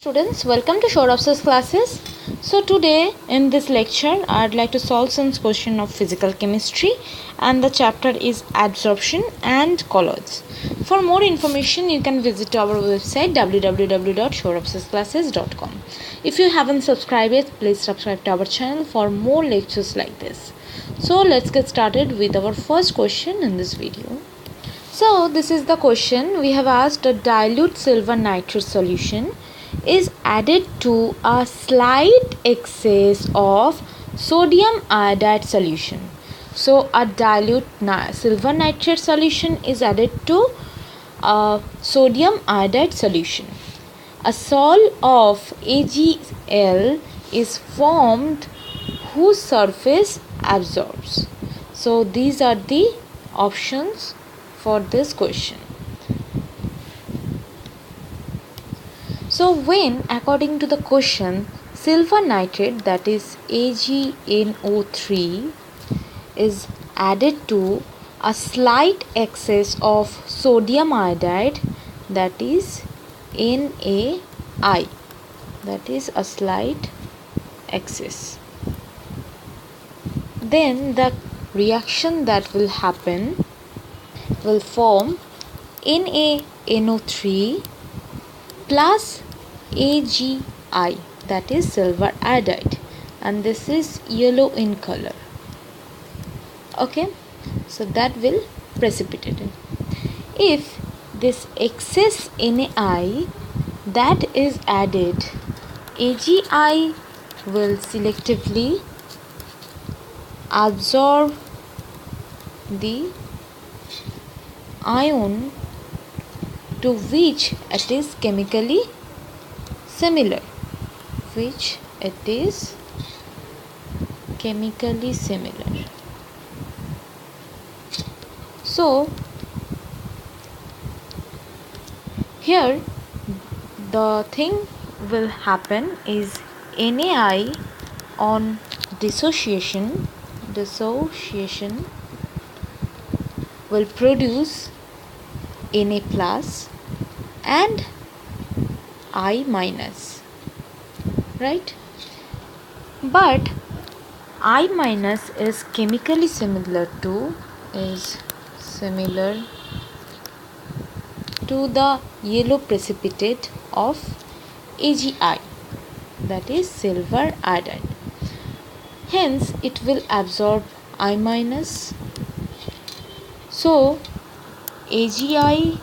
Students, welcome to Shorapsa's classes. So today in this lecture I'd like to solve some question of physical chemistry, and the chapter is absorption and colloids. For more information you can visit our website www.shorapsasclasses.com. If you haven't subscribed yet, please subscribe to our channel for more lectures like this. So let's get started with our first question in this video. So this is the question. We have asked a dilute silver nitrate solution is added to a slight excess of sodium iodide solution. So a dilute silver nitrate solution is added to a sodium iodide solution. A sol of AgL is formed whose surface absorbs. So these are the options for this question. So when, according to the question, silver nitrate, that is AgNO3, is added to a slight excess of sodium iodide, that is NaI, that is a slight excess, then the reaction that will happen will form NaNO3 plus Agi, that is silver iodide, and this is yellow in color. Okay, so that will precipitate it. If this excess NaI that is added, Agi will selectively absorb the ion to which it is chemically similar, So here the thing will happen is NaI on dissociation will produce Na plus and I minus, right? But I minus is chemically similar to the yellow precipitate of Agi, that is silver iodide. Hence it will absorb I minus. So Agi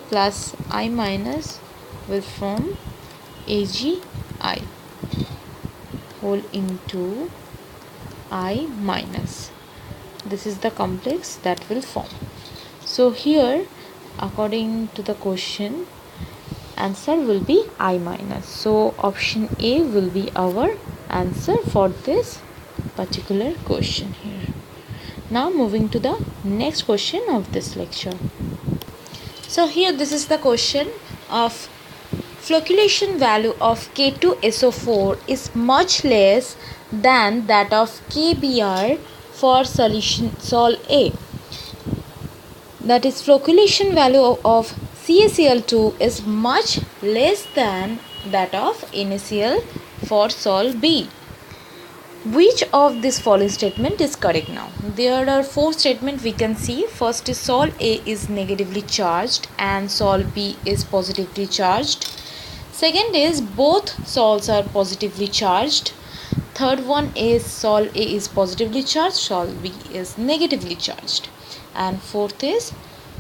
plus I minus will form Agi whole into I minus. This is the complex that will form. So here, according to the question, answer will be I minus. So option A will be our answer for this particular question here. Now moving to the next question of this lecture. So here this is the question of flocculation value of K2SO4 is much less than that of KBr for solution Sol A. That is, flocculation value of CaCl2 is much less than that of NaCl for Sol B. Which of this following statement is correct now? There are four statements we can see. First is Sol A is negatively charged and Sol B is positively charged. Second is both sols are positively charged. Third one is Sol A is positively charged, Sol B is negatively charged. And fourth is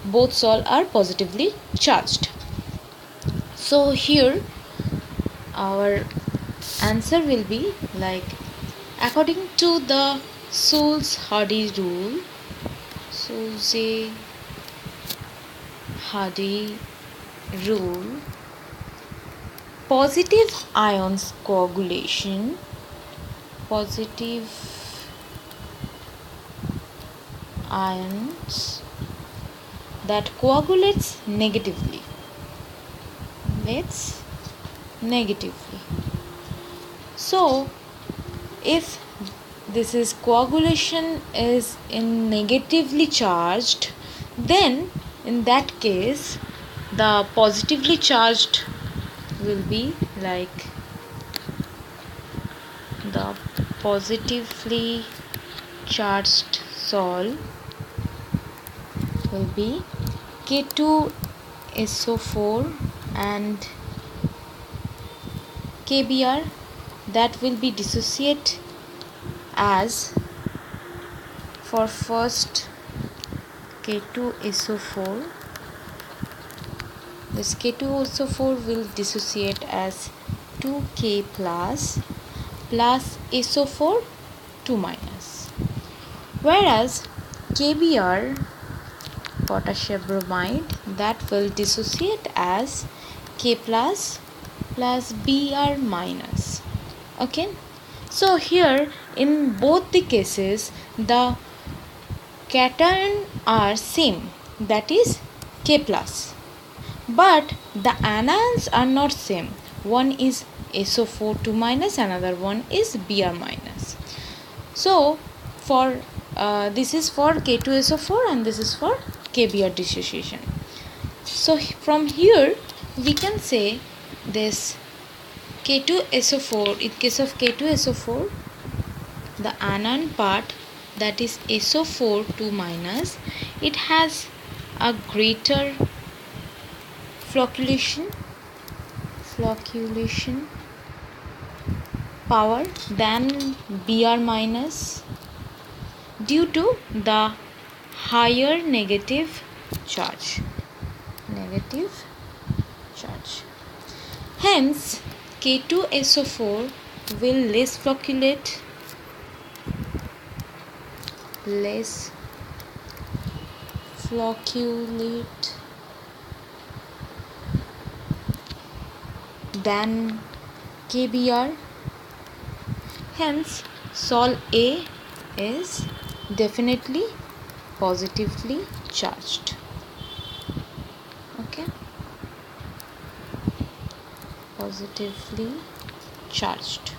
both sols are positively charged. So here our answer will be like, according to the Sulz-Hardy rule, positive ions that coagulates negatively. So if this is coagulation is in negatively charged, then in that case the positively charged will be like the positively charged Sol will be K2SO4 and KBr, that will be dissociate as, for first K2SO4, this K2SO4 will dissociate as 2K plus SO4 2 minus, whereas KBr, potassium bromide, that will dissociate as K plus Br minus. Okay, so here in both the cases the cation are same, that is K plus, but the anions are not same. One is SO4 2 minus, another one is Br minus. So for this is for K2SO4 and this is for KBr dissociation. So from here we can say this K2SO4, in case of K2SO4, the anion part, that is SO4 2 minus, it has a greater flocculation power than Br minus due to the higher negative charge. Hence K2SO4 will less flocculate than KBr. Hence Sol A is definitely positively charged. Okay, positively charged.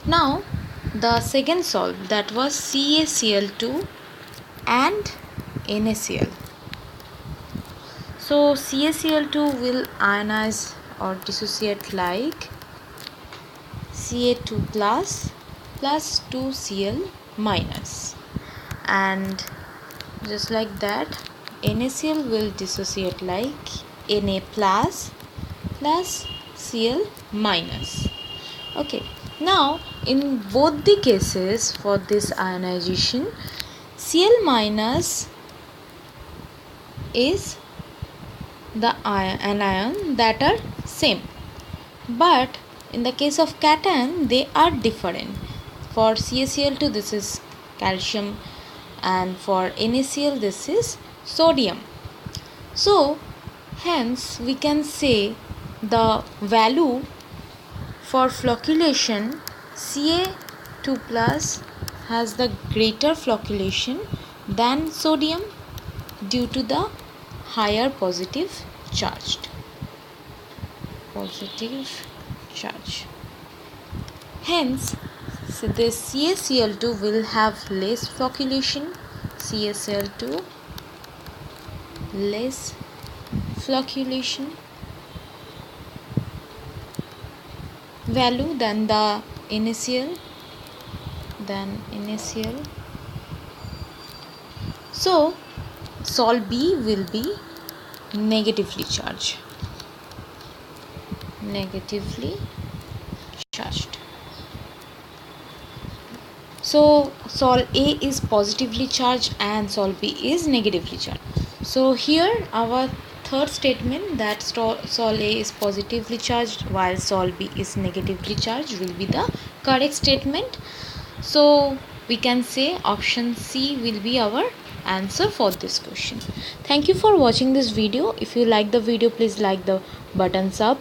Now the second Sol, that was CaCl2 and NaCl. So CaCl2 will ionize or dissociate like Ca2 plus 2Cl minus, and just like that NaCl will dissociate like Na plus Cl minus. Okay, now in both the cases for this ionization, Cl minus is the anion that are same, but in the case of cation they are different. For CaCl2 this is calcium and for NaCl this is sodium. So hence we can say the value for flocculation, Ca2 plus has the greater flocculation than sodium due to the higher positive charge. Hence so this CaCl2 will have less flocculation, CaCl2 less flocculation value than the NaCl. So Sol B will be negatively charged. So Sol A is positively charged and Sol B is negatively charged. So here our third statement, that Sol A is positively charged while Sol B is negatively charged, will be the correct statement. So we can say option C will be our answer for this question. Thank you for watching this video. If you like the video, please like the buttons up,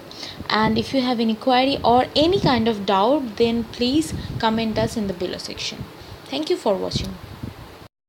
and if you have any query or any kind of doubt, then please comment us in the below section. Thank you for watching.